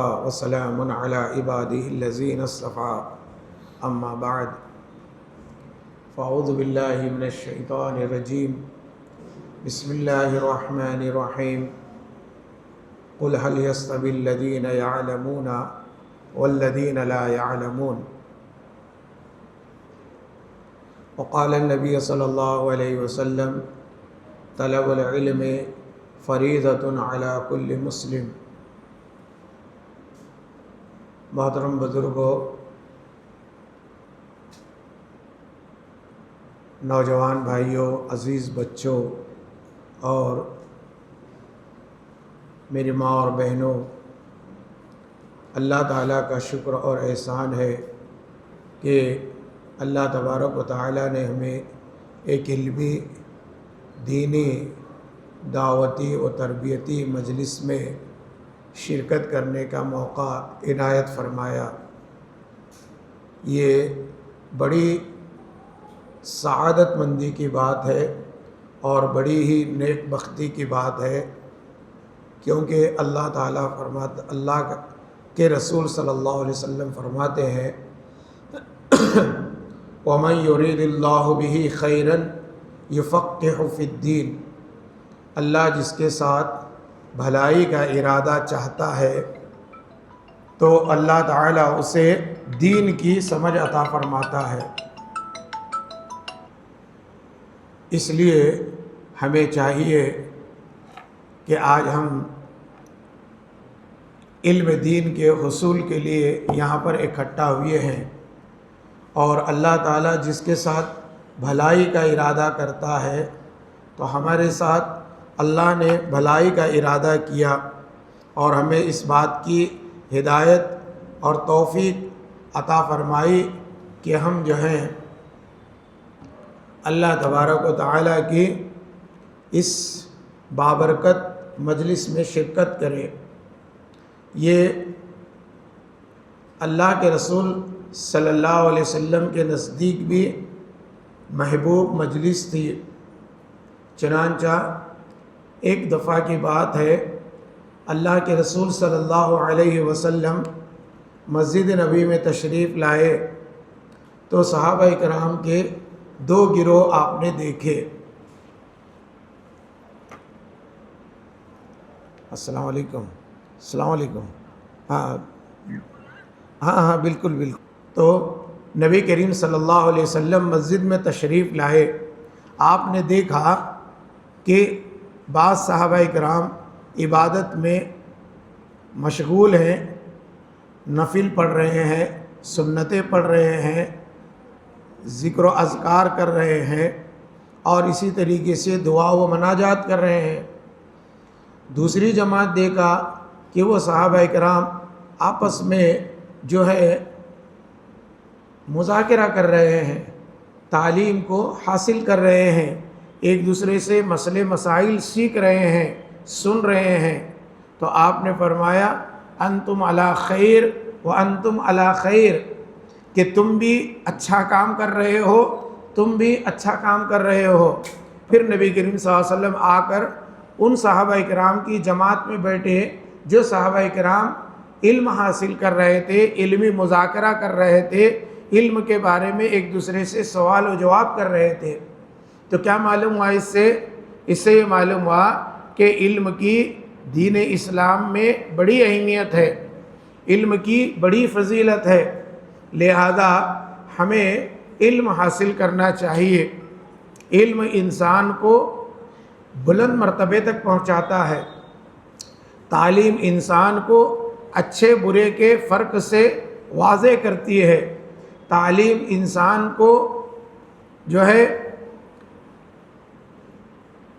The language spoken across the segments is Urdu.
وسلام على عباده الذين اصطفى اما بعد فاعوذ بالله من الشيطان الرجيم بسم الله الرحمن الرحيم قل هل يستوي الذين يعلمون والذين لا يعلمون وقال النبي صلى الله عليه وسلم طلب العلم فریضۃ علی کل مسلم۔ محترم بزرگوں، نوجوان بھائیوں، عزیز بچوں اور میری ماں اور بہنوں، اللہ تعالیٰ کا شکر اور احسان ہے کہ اللہ تبارک و تعالیٰ نے ہمیں ایک علمی، دینی، دعوتی و تربیتی مجلس میں شرکت کرنے کا موقع عنایت فرمایا۔ یہ بڑی سعادت مندی کی بات ہے اور بڑی ہی نیک بختی کی بات ہے، کیونکہ اللہ تعالیٰ اللہ کے رسول صلی اللہ علیہ وسلم فرماتے ہیں وَمَن يُرِيدِ اللَّهُ بِهِ خَيْرًا يُفَقِّهُ فِي الدِّينِ، اللہ جس کے ساتھ بھلائی کا ارادہ چاہتا ہے تو اللہ تعالیٰ اسے دین کی سمجھ عطا فرماتا ہے۔ اس لیے ہمیں چاہیے کہ آج ہم علم دین کے حصول کے لیے یہاں پر اکٹھا ہوئے ہیں، اور اللہ تعالیٰ جس کے ساتھ بھلائی کا ارادہ کرتا ہے تو ہمارے ساتھ اللہ نے بھلائی کا ارادہ کیا اور ہمیں اس بات کی ہدایت اور توفیق عطا فرمائی کہ ہم جو ہیں اللہ تبارک و تعالیٰ کی اس بابرکت مجلس میں شرکت کریں۔ یہ اللہ کے رسول صلی اللہ علیہ وسلم کے نزدیک بھی محبوب مجلس تھی، چنانچہ ایک دفعہ کی بات ہے، اللہ کے رسول صلی اللہ علیہ وسلم مسجد نبی میں تشریف لائے تو صحابہ کرام کے دو گروہ آپ نے دیکھے۔ السلام علیکم، السلام علیکم، ہاں بالکل۔ تو نبی کریم صلی اللہ علیہ وسلم مسجد میں تشریف لائے، آپ نے دیکھا کہ بعض صحابہ کرام عبادت میں مشغول ہیں، نفل پڑھ رہے ہیں، سنتیں پڑھ رہے ہیں، ذکر و اذکار کر رہے ہیں، اور اسی طریقے سے دعا و مناجات کر رہے ہیں۔ دوسری جماعت دیکھا کہ وہ صحابہ کرام آپس میں جو ہے مذاکرہ کر رہے ہیں، تعلیم کو حاصل کر رہے ہیں، ایک دوسرے سے مسئلے مسائل سیکھ رہے ہیں، سن رہے ہیں۔ تو آپ نے فرمایا انتم علی خیر وانتم علی خیر، کہ تم بھی اچھا کام کر رہے ہو، تم بھی اچھا کام کر رہے ہو۔ پھر نبی کریم صلی اللہ علیہ وسلم آ کر ان صحابہ کرام کی جماعت میں بیٹھے جو صحابہ کرام علم حاصل کر رہے تھے، علمی مذاکرہ کر رہے تھے، علم کے بارے میں ایک دوسرے سے سوال و جواب کر رہے تھے۔ تو کیا معلوم ہوا اس سے یہ معلوم ہوا کہ علم کی دین اسلام میں بڑی اہمیت ہے، علم کی بڑی فضیلت ہے، لہذا ہمیں علم حاصل کرنا چاہیے۔ علم انسان کو بلند مرتبے تک پہنچاتا ہے، تعلیم انسان کو اچھے برے کے فرق سے واضح کرتی ہے، تعلیم انسان کو جو ہے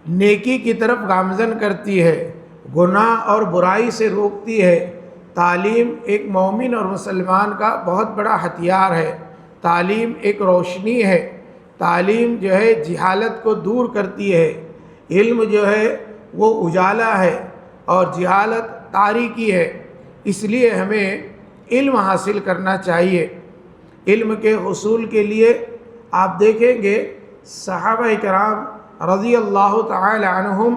نیکی کی طرف گامزن کرتی ہے، گناہ اور برائی سے روکتی ہے۔ تعلیم ایک مومن اور مسلمان کا بہت بڑا ہتھیار ہے، تعلیم ایک روشنی ہے، تعلیم جو ہے جہالت کو دور کرتی ہے، علم جو ہے وہ اجالا ہے اور جہالت تاریکی ہے۔ اس لیے ہمیں علم حاصل کرنا چاہیے۔ علم کے حصول کے لیے آپ دیکھیں گے صحابہ کرام رضی اللہ تعالی عنہم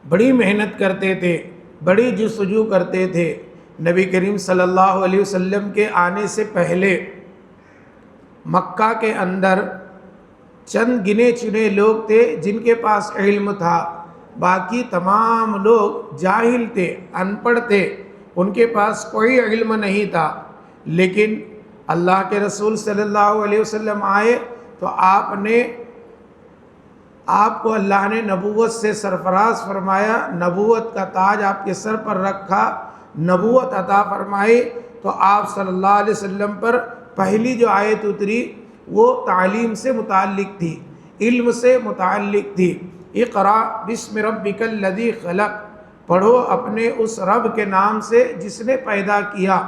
بڑی محنت کرتے تھے، بڑی جستجو کرتے تھے۔ نبی کریم صلی اللہ علیہ وسلم کے آنے سے پہلے مکہ کے اندر چند گنے چنے لوگ تھے جن کے پاس علم تھا، باقی تمام لوگ جاہل تھے، ان پڑھ تھے، ان کے پاس کوئی علم نہیں تھا۔ لیکن اللہ کے رسول صلی اللہ علیہ وسلم آئے تو آپ کو اللہ نے نبوت سے سرفراز فرمایا، نبوت کا تاج آپ کے سر پر رکھا، نبوت عطا فرمائی۔ تو آپ صلی اللہ علیہ وسلم پر پہلی جو آیت اتری وہ تعلیم سے متعلق تھی، علم سے متعلق تھی۔ اقرا بسم ربک الذی خلق، پڑھو اپنے اس رب کے نام سے جس نے پیدا کیا۔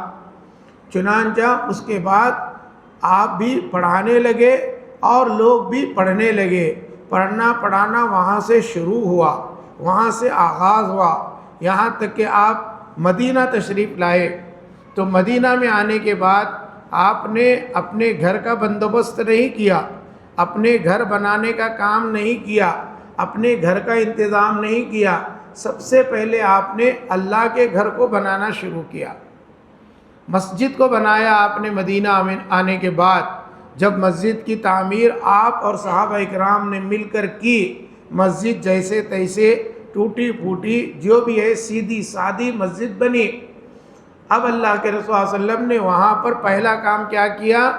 چنانچہ اس کے بعد آپ بھی پڑھانے لگے اور لوگ بھی پڑھنے لگے۔ پڑھنا پڑھانا وہاں سے شروع ہوا، وہاں سے آغاز ہوا، یہاں تک کہ آپ مدینہ تشریف لائے۔ تو مدینہ میں آنے کے بعد آپ نے اپنے گھر کا بندوبست نہیں کیا، اپنے گھر بنانے کا کام نہیں کیا، اپنے گھر کا انتظام نہیں کیا۔ سب سے پہلے آپ نے اللہ کے گھر کو بنانا شروع کیا، مسجد کو بنایا آپ نے مدینہ میں آنے کے بعد۔ جب مسجد کی تعمیر آپ اور صحابہ اکرام نے مل کر کی، مسجد جیسے تیسے ٹوٹی پھوٹی جو بھی ہے سیدھی سادی مسجد بنی۔ اب اللہ کے رسول صلی اللہ علیہ وسلم نے وہاں پر پہلا کام کیا کیا؟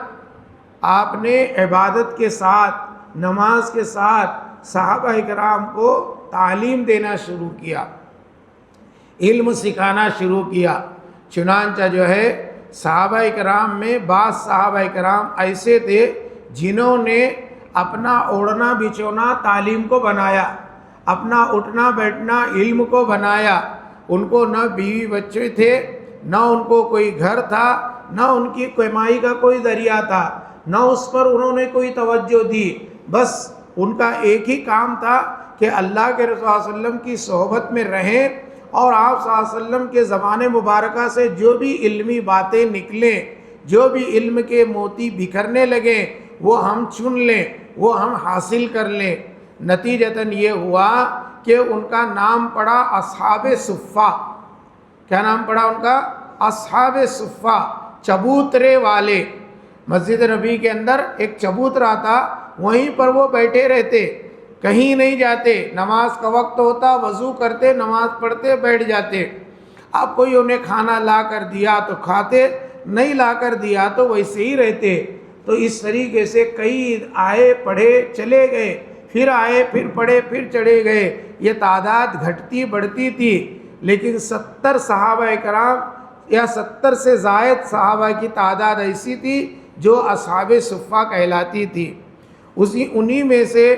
آپ نے عبادت کے ساتھ، نماز کے ساتھ صحابہ اکرام کو تعلیم دینا شروع کیا، علم سکھانا شروع کیا۔ چنانچہ جو ہے صحابہ اکرام میں بعض صحابہ اکرام ایسے تھے جنہوں نے اپنا اوڑھنا بچھونا تعلیم کو بنایا، اپنا اٹھنا بیٹھنا علم کو بنایا۔ ان کو نہ بیوی بچے تھے، نہ ان کو کوئی گھر تھا، نہ ان کی کمائی کا کوئی ذریعہ تھا، نہ اس پر انہوں نے کوئی توجہ دی۔ بس ان کا ایک ہی کام تھا کہ اللہ کے رسول صلی اللہ علیہ وسلم کی صحبت میں رہیں اور آپ صلی اللہ علیہ وسلم کے زبان مبارکہ سے جو بھی علمی باتیں نکلیں، جو بھی علم کے موتی بکھرنے لگیں، وہ ہم چن لیں، وہ ہم حاصل کر لیں۔ نتیجتاً یہ ہوا کہ ان کا نام پڑا اصحاب صفہ۔ کیا نام پڑا ان کا؟ اصحاب صفہ، چبوترے والے۔ مسجد نبی کے اندر ایک چبوترا تھا، وہیں پر وہ بیٹھے رہتے، کہیں نہیں جاتے۔ نماز کا وقت ہوتا، وضو کرتے، نماز پڑھتے، بیٹھ جاتے۔ اب کوئی انہیں کھانا لا کر دیا تو کھاتے، نہیں لا کر دیا تو ویسے ہی رہتے۔ تو اس طریقے سے کئی آئے پڑھے چلے گئے، پھر آئے پھر پڑھے پھر چڑھے گئے، یہ تعداد گھٹتی بڑھتی تھی۔ لیکن 70 صحابہ کرام یا 70 سے زائد صحابہ کی تعداد ایسی تھی جو اصحاب صفہ کہلاتی تھی۔ انہی میں سے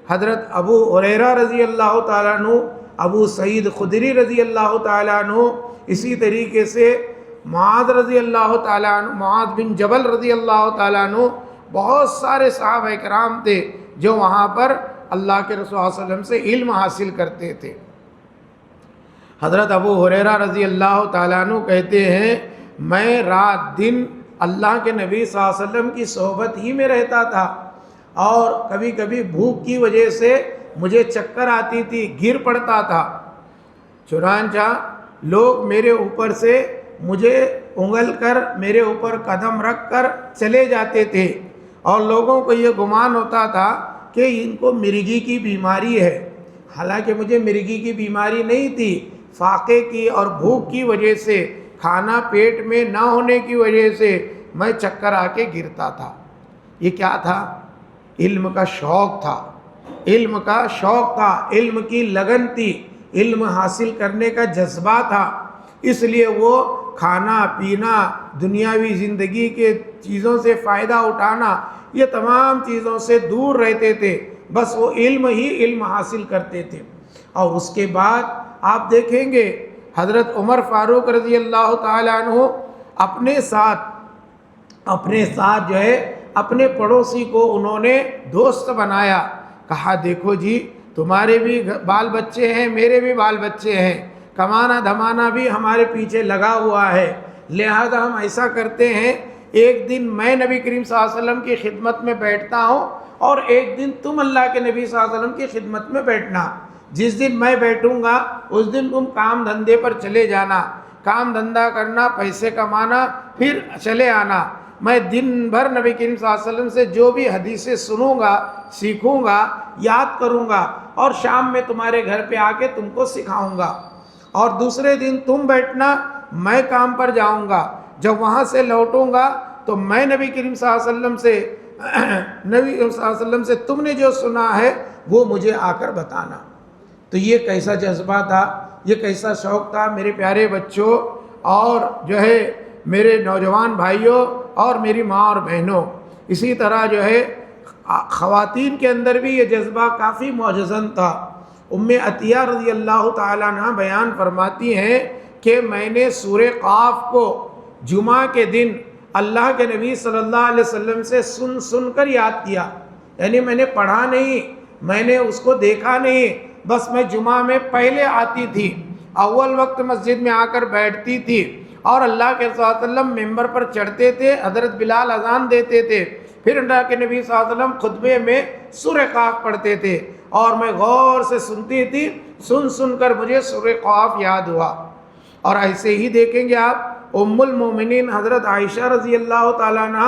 حضرت ابو ہریرہ رضی اللہ تعالیٰ عنہ، ابو سعید خدری رضی اللہ تعالیٰ عنہ، اسی طریقے سے معاذ رضی اللہ تعالیٰ عنہ، معاذ بن جبل رضی اللہ تعالیٰ عنہ، بہت سارے صحابہ کرام تھے جو وہاں پر اللہ کے رسول صلی اللہ علیہ وسلم سے علم حاصل کرتے تھے۔ حضرت ابو ہریرہ رضی اللہ تعالیٰ عنہ کہتے ہیں میں رات دن اللہ کے نبی صلی اللہ علیہ وسلم کی صحبت ہی میں رہتا تھا، اور کبھی کبھی بھوک کی وجہ سے مجھے چکر آتی تھی، گر پڑتا تھا۔ چنانچہ لوگ میرے اوپر سے مجھے انگل کر، میرے اوپر قدم رکھ کر چلے جاتے تھے، اور لوگوں کو یہ گمان ہوتا تھا کہ ان کو مرگی کی بیماری ہے۔ حالانکہ مجھے مرگی کی بیماری نہیں تھی، فاقے کی اور بھوک کی وجہ سے، کھانا پیٹ میں نہ ہونے کی وجہ سے میں چکر آ کے گرتا تھا۔ یہ کیا تھا؟ علم کا شوق تھا، علم کا شوق تھا، علم کی لگن تھی، علم حاصل کرنے کا جذبہ تھا۔ اس لیے وہ کھانا پینا، دنیاوی زندگی کے چیزوں سے فائدہ اٹھانا، یہ تمام چیزوں سے دور رہتے تھے، بس وہ علم ہی علم حاصل کرتے تھے۔ اور اس کے بعد آپ دیکھیں گے حضرت عمر فاروق رضی اللہ تعالیٰ عنہ اپنے ساتھ جو ہے اپنے پڑوسی کو انہوں نے دوست بنایا۔ کہا دیکھو جی تمہارے بھی بال بچے ہیں، میرے بھی بال بچے ہیں، کمانا دھمانا بھی ہمارے پیچھے لگا ہوا ہے، لہذا ہم ایسا کرتے ہیں ایک دن میں نبی کریم صلی اللہ علیہ وسلم کی خدمت میں بیٹھتا ہوں، اور ایک دن تم اللہ کے نبی صلی اللہ علیہ وسلم کی خدمت میں بیٹھنا۔ جس دن میں بیٹھوں گا اس دن تم کام دھندے پر چلے جانا، کام دھندا کرنا، پیسے کمانا، پھر چلے آنا۔ میں دن بھر نبی کریم صلی اللہ علیہ وسلم سے جو بھی حدیثیں سنوں گا، سیکھوں گا، یاد کروں گا، اور شام میں تمہارے گھر پہ آ کے تم کو سکھاؤں گا۔ اور دوسرے دن تم بیٹھنا، میں کام پر جاؤں گا، جب وہاں سے لوٹوں گا تو میں نبی کریم صلی اللہ علیہ وسلم سے تم نے جو سنا ہے وہ مجھے آ کر بتانا۔ تو یہ کیسا جذبہ تھا، یہ کیسا شوق تھا میرے پیارے بچوں، اور جو ہے میرے نوجوان بھائیوں اور میری ماں اور بہنوں۔ اسی طرح جو ہے خواتین کے اندر بھی یہ جذبہ کافی معجزن تھا۔ ام عطیہ رضی اللہ تعالیٰ عنہ بیان فرماتی ہیں کہ میں نے سورہ قاف کو جمعہ کے دن اللہ کے نبی صلی اللہ علیہ وسلم سے سن کر یاد کیا، یعنی میں نے پڑھا نہیں، میں نے اس کو دیکھا نہیں، بس میں جمعہ میں پہلے آتی تھی، اول وقت مسجد میں آ کر بیٹھتی تھی، اور اللہ کے صلی اللہ علیہ وسلم ممبر پر چڑھتے تھے، حضرت بلال اذان دیتے تھے، پھر اللہ کے نبی صلی اللہ علیہ وسلم خطبے میں سورہ قاف پڑھتے تھے، اور میں غور سے سنتی تھی، سن کر مجھے سورہ قاف یاد ہوا۔ اور ایسے ہی دیکھیں گے آپ ام المومنین حضرت عائشہ رضی اللہ تعالیٰ عنہ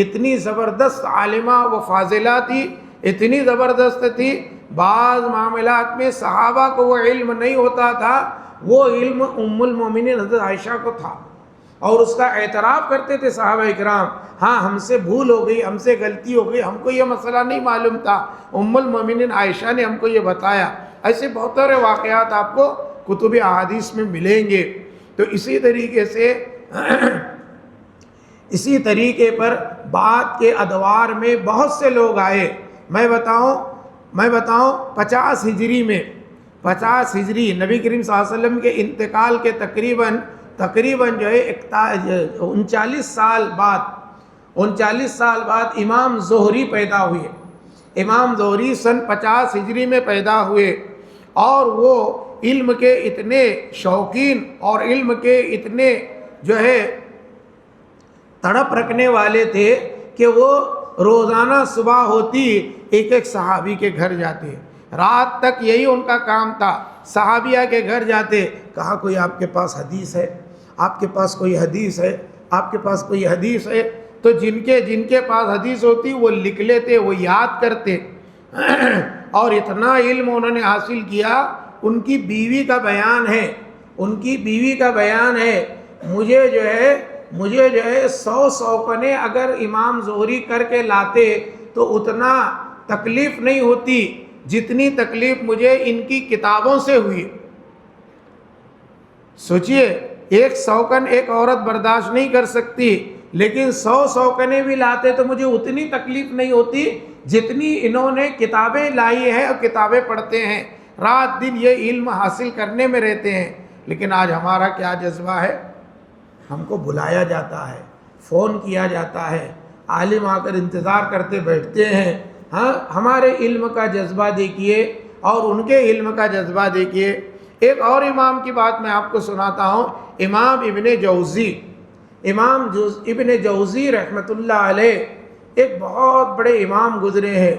اتنی زبردست عالمہ و فاضلہ تھی، اتنی زبردست تھی، بعض معاملات میں صحابہ کو وہ علم نہیں ہوتا تھا، وہ علم ام المومنین حضرت عائشہ کو تھا، اور اس کا اعتراف کرتے تھے صحابہ اکرام، ہاں ہم سے بھول ہو گئی، ہم سے غلطی ہو گئی، ہم کو یہ مسئلہ نہیں معلوم تھا، ام المومنین عائشہ نے ہم کو یہ بتایا۔ ایسے بہت سارے واقعات آپ کو کتب احادیث میں ملیں گے۔ تو اسی طریقے سے اسی طریقے پر بعد کے ادوار میں بہت سے لوگ آئے۔ میں بتاؤں 50 ہجری میں، 50 ہجری نبی کریم صلی اللہ علیہ وسلم کے انتقال کے تقریباً جو ہے 39 سال بعد امام زہری پیدا ہوئے۔ امام زہری سن 50 ہجری میں پیدا ہوئے، اور وہ علم کے اتنے شوقین اور علم کے اتنے جو ہے تڑپ رکھنے والے تھے کہ وہ روزانہ صبح ہوتی ایک صحابی کے گھر جاتے، رات تک یہی ان کا کام تھا، صحابیہ کے گھر جاتے، کہا کوئی آپ کے پاس حدیث ہے، آپ کے پاس کوئی حدیث ہے، آپ کے پاس کوئی حدیث ہے؟ تو جن کے پاس حدیث ہوتی وہ لکھ لیتے، وہ یاد کرتے، اور اتنا علم انہوں نے حاصل کیا۔ ان کی بیوی کا بیان ہے، مجھے جو ہے 100 سوکنے اگر امام زہری کر کے لاتے تو اتنا تکلیف نہیں ہوتی جتنی تکلیف مجھے ان کی کتابوں سے ہوئی۔ سوچئے 1 سوکن ایک عورت برداشت نہیں کر سکتی، لیکن 100 سوکنے بھی لاتے تو مجھے اتنی تکلیف نہیں ہوتی جتنی انہوں نے کتابیں لائی ہیں اور کتابیں پڑھتے ہیں، رات دن یہ علم حاصل کرنے میں رہتے ہیں۔ لیکن آج ہمارا کیا جذبہ ہے؟ ہم کو بلایا جاتا ہے، فون کیا جاتا ہے، عالم آ کر انتظار کرتے بیٹھتے ہیں۔ ہاں، ہمارے علم کا جذبہ دیکھیے اور ان کے علم کا جذبہ دیکھیے۔ ایک اور امام کی بات میں آپ کو سناتا ہوں، امام ابن جوزی رحمۃ اللہ علیہ ایک بہت بڑے امام گزرے ہیں،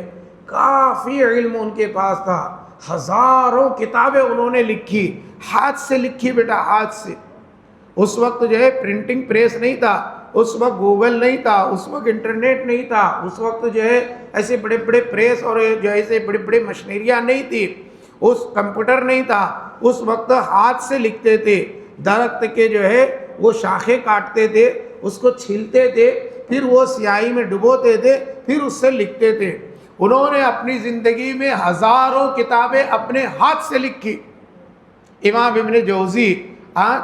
کافی علم ان کے پاس تھا، ہزاروں کتابیں انہوں نے لکھی، ہاتھ سے لکھی بیٹا، ہاتھ سے۔ اس وقت جو ہے پرنٹنگ پریس نہیں تھا، اس وقت گوگل نہیں تھا، اس وقت انٹرنیٹ نہیں تھا، اس وقت جو ہے ایسے بڑے بڑے پریس اور جو ایسے بڑے بڑے مشینریاں نہیں تھی، اس کمپیوٹر نہیں تھا، اس وقت ہاتھ سے لکھتے تھے، درخت کے جو ہے وہ شاخیں کاٹتے تھے، اس کو چھیلتے تھے، پھر وہ سیاہی میں ڈبوتے تھے، پھر اس سے لکھتے تھے۔ انہوں نے اپنی زندگی میں ہزاروں کتابیں اپنے ہاتھ سے لکھی۔ امام ابن جوزی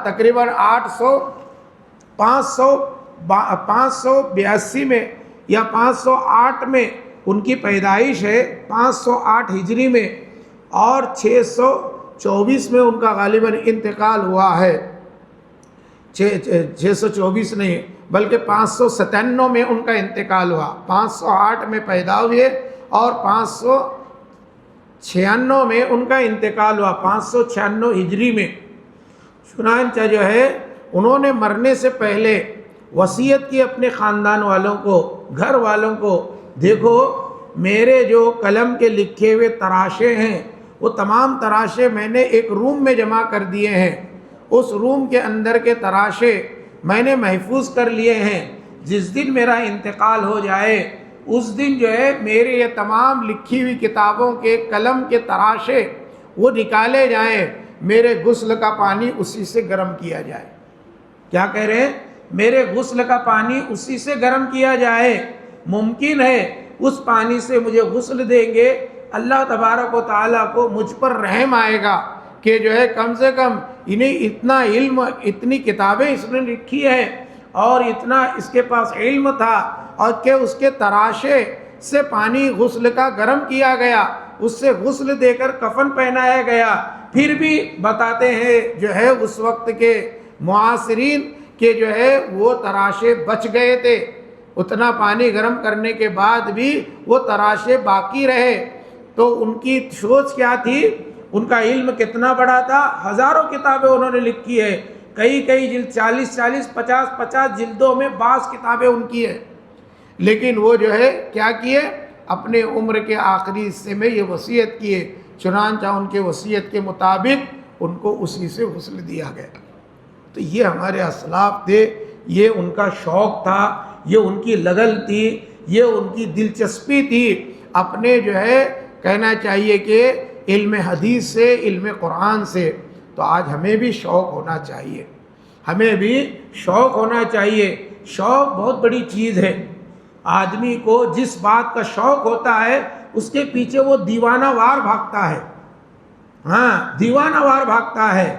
تقریباً 582 میں یا 508 میں ان کی پیدائش ہے، 508 ہجری میں، اور 624 میں ان کا غالباً انتقال ہوا ہے، 624 نہیں بلکہ 597 میں ان کا انتقال ہوا، 508 میں پیدا ہوئے اور 596 میں ان کا انتقال ہوا، 596 ہجری میں۔ چنانچہ جو ہے انہوں نے مرنے سے پہلے وصیت کی اپنے خاندان والوں کو، گھر والوں کو، دیکھو میرے جو قلم کے لکھے ہوئے تراشے ہیں وہ تمام تراشے میں نے ایک روم میں جمع کر دیے ہیں، اس روم کے اندر کے تراشے میں نے محفوظ کر لیے ہیں، جس دن میرا انتقال ہو جائے اس دن جو ہے میرے یہ تمام لکھی ہوئی کتابوں کے قلم کے تراشے وہ نکالے جائیں، میرے غسل کا پانی اسی سے گرم کیا جائے۔ کیا کہہ رہے ہیں؟ میرے غسل کا پانی اسی سے گرم کیا جائے، ممکن ہے اس پانی سے مجھے غسل دیں گے، اللہ تبارک و تعالیٰ کو مجھ پر رحم آئے گا کہ جو ہے کم سے کم انہیں اتنا علم، اتنی کتابیں اس نے لکھی ہیں اور اتنا اس کے پاس علم تھا، اور کہ اس کے تراشے سے پانی غسل کا گرم کیا گیا، اس سے غسل دے کر کفن پہنایا گیا۔ پھر بھی بتاتے ہیں جو ہے اس وقت کے معاصرین کہ جو ہے وہ تراشے بچ گئے تھے، اتنا پانی گرم کرنے کے بعد بھی وہ تراشے باقی رہے۔ تو ان کی سوچ کیا تھی، ان کا علم کتنا بڑا تھا، ہزاروں کتابیں انہوں نے لکھی ہے، کئی جلد 40 50 جلدوں میں بعض کتابیں ان کی ہیں، لیکن وہ جو ہے کیا کیے، اپنے عمر کے آخری حصے میں یہ وصیت کیے، چنانچہ ان کے وصیت کے مطابق ان کو اسی سے غسل دیا گیا۔ تو یہ ہمارے اسلاف تھے، یہ ان کا شوق تھا، یہ ان کی لگن تھی، یہ ان کی دلچسپی تھی، اپنے جو ہے کہنا چاہیے کہ علم حدیث سے، علم قرآن سے۔ تو آج ہمیں بھی شوق ہونا چاہیے، ہمیں بھی شوق ہونا چاہیے۔ شوق بہت بڑی چیز ہے، آدمی کو جس بات کا شوق ہوتا ہے اس کے پیچھے وہ دیوانہ وار بھاگتا ہے، دیوانہ وار بھاگتا ہے۔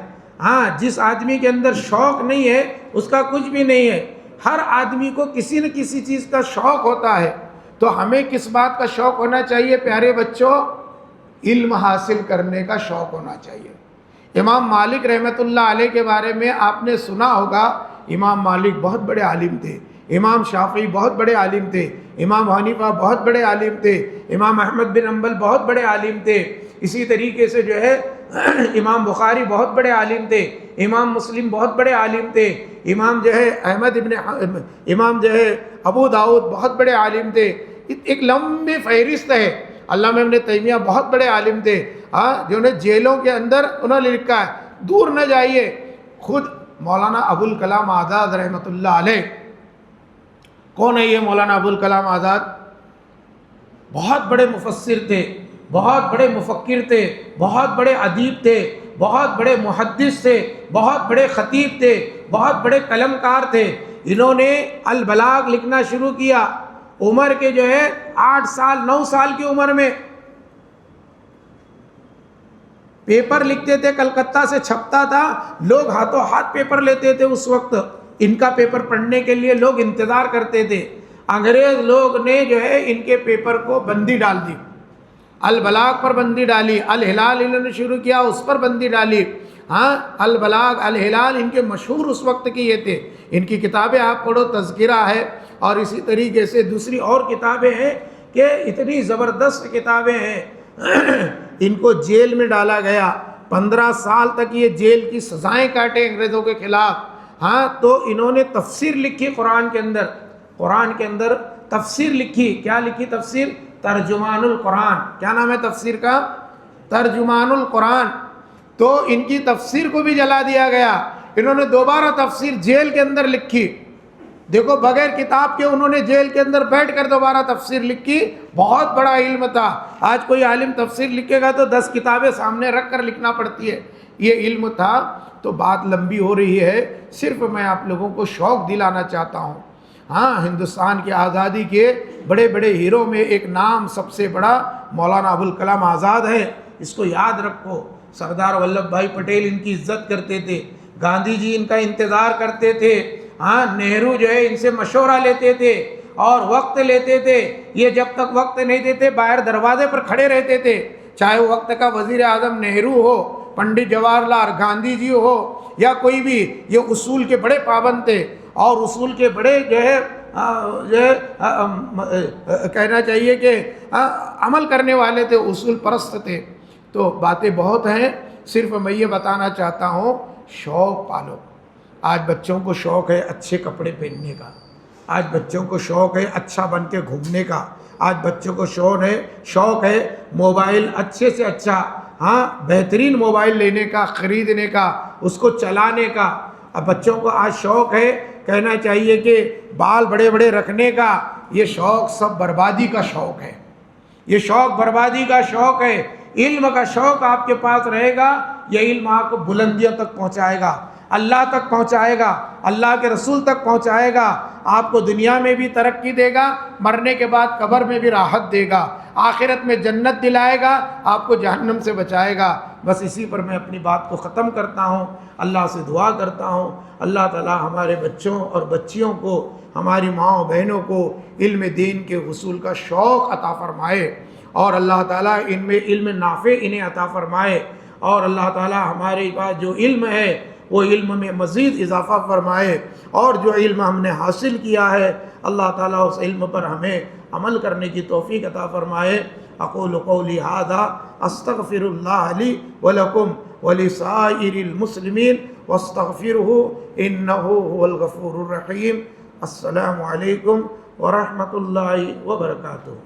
جس آدمی کے اندر شوق نہیں ہے اس کا کچھ بھی نہیں ہے۔ ہر آدمی کو کسی نہ کسی چیز کا شوق ہوتا ہے۔ تو ہمیں کس بات کا شوق ہونا چاہیے پیارے بچوں؟ علم حاصل کرنے کا شوق ہونا چاہیے۔ امام مالک رحمۃ اللہ علیہ کے بارے میں آپ نے سنا ہوگا، امام مالک بہت بڑے عالم تھے، امام شافعی بہت بڑے عالم تھے، امام حنیفہ بہت بڑے عالم تھے، امام احمد بن حنبل بہت بڑے عالم تھے، اسی طریقے سے جو ہے امام بخاری بہت بڑے عالم تھے، امام مسلم بہت بڑے عالم تھے، امام جو ہے امام جو ہے ابو داؤد بہت بڑے عالم تھے۔ ایک لمبی فہرست ہے۔ علامہ ابن تیمیہ بہت بڑے عالم تھے، جو نے جیلوں کے اندر انہوں نے لکھا ہے۔ دور نہ جائیے، خود مولانا ابوالکلام آزاد رحمۃ اللہ علیہ۔ کون ہے یہ مولانا ابوالکلام آزاد؟ بہت بڑے مفسر تھے، بہت بڑے مفکر تھے، بہت بڑے ادیب تھے، بہت بڑے محدث تھے، بہت بڑے خطیب تھے، بہت بڑے قلم کار تھے۔ انہوں نے البلاغ لکھنا شروع کیا عمر کے جو ہے 8 سال 9 سال کی عمر میں۔ پیپر لکھتے تھے، کلکتہ سے چھپتا تھا، لوگ ہاتھوں ہاتھ پیپر لیتے تھے۔ اس وقت ان کا پیپر پڑھنے کے لیے لوگ انتظار کرتے تھے۔ انگریز لوگ نے جو ہے ان کے پیپر کو بندی ڈال دی، البلاغ پر بندی ڈالی، الہلال انہوں نے شروع کیا، اس پر بندی ڈالی۔ البلاغ، الہلال ان کے مشہور اس وقت کے یہ تھے۔ ان کی کتابیں آپ پڑھو، تذکرہ ہے، اور اسی طریقے سے دوسری اور کتابیں ہیں کہ اتنی زبردست کتابیں ہیں۔ ان کو جیل میں ڈالا گیا، 15 سال تک یہ جیل کی سزائیں کاٹے انگریزوں کے خلاف۔ تو انہوں نے تفسیر لکھی قرآن کے اندر، قرآن کے اندر تفسیر لکھی۔ کیا لکھی تفسیر؟ ترجمان القرآن۔ کیا نام ہے تفسیر کا؟ ترجمان القرآن۔ تو ان کی تفسیر کو بھی جلا دیا گیا۔ انہوں نے دوبارہ تفسیر جیل کے اندر لکھی۔ دیکھو، بغیر کتاب کے انہوں نے جیل کے اندر بیٹھ کر دوبارہ تفسیر لکھی۔ بہت بڑا علم تھا۔ آج کوئی عالم تفسیر لکھے گا تو 10 کتابیں سامنے رکھ کر لکھنا پڑتی ہے، یہ علم تھا۔ تو بات لمبی ہو رہی ہے، صرف میں آپ لوگوں کو شوق دلانا چاہتا ہوں۔ ہندوستان کی آزادی کے بڑے بڑے ہیرو میں ایک نام سب سے بڑا مولانا ابوالکلام آزاد ہے، اس کو یاد رکھو۔ سردار ولبھ بھائی پٹیل ان کی عزت کرتے تھے، گاندھی جی ان کا انتظار کرتے تھے، نہرو جو ہے ان سے مشورہ لیتے تھے اور وقت لیتے تھے۔ یہ جب تک وقت نہیں دیتے باہر دروازے پر کھڑے رہتے تھے، چاہے وقت کا وزیر اعظم نہرو ہو، پنڈت جواہر لال گاندھی جی ہو یا کوئی بھی، یہ اصول کے بڑے پابند تھے اور اصول کے بڑے جو ہے کہنا چاہیے کہ عمل کرنے والے تھے، اصول پرست تھے۔ تو باتیں بہت ہیں، صرف میں یہ بتانا چاہتا ہوں، شوق پالو۔ آج بچوں کو شوق ہے اچھے کپڑے پہننے کا، آج بچوں کو شوق ہے اچھا بن کے گھومنے کا، آج بچوں کو شوق ہے موبائل اچھے سے اچھا ہاں بہترین موبائل لینے کا، خریدنے کا، اس کو چلانے کا۔ اب بچوں کو آج شوق ہے، کہنا چاہیے کہ بال بڑے بڑے رکھنے کا، یہ شوق سب بربادی کا شوق ہے، یہ شوق بربادی کا شوق ہے۔ علم کا شوق آپ کے پاس رہے گا، یہ علم آپ کو بلندیوں تک پہنچائے گا، اللہ تک پہنچائے گا، اللہ کے رسول تک پہنچائے گا، آپ کو دنیا میں بھی ترقی دے گا، مرنے کے بعد قبر میں بھی راحت دے گا، آخرت میں جنت دلائے گا، آپ کو جہنم سے بچائے گا۔ بس اسی پر میں اپنی بات کو ختم کرتا ہوں، اللہ سے دعا کرتا ہوں اللہ تعالی ہمارے بچوں اور بچیوں کو، ہماری ماؤں بہنوں کو علم دین کے حصول کا شوق عطا فرمائے، اور اللہ تعالیٰ ان میں علم نافع انہیں عطا فرمائے، اور اللہ تعالیٰ ہمارے پاس جو علم ہے وہ علم میں مزید اضافہ فرمائے، اور جو علم ہم نے حاصل کیا ہے اللہ تعالیٰ اس علم پر ہمیں عمل کرنے کی توفیق عطا فرمائے۔ اقول قولی ھذا استغفر اللہ لی ولکم ولسائر المسلمین واستغفرہ انہ هو الغفور الرحیم۔ السلام علیکم ورحمۃ اللہ وبرکاتہ۔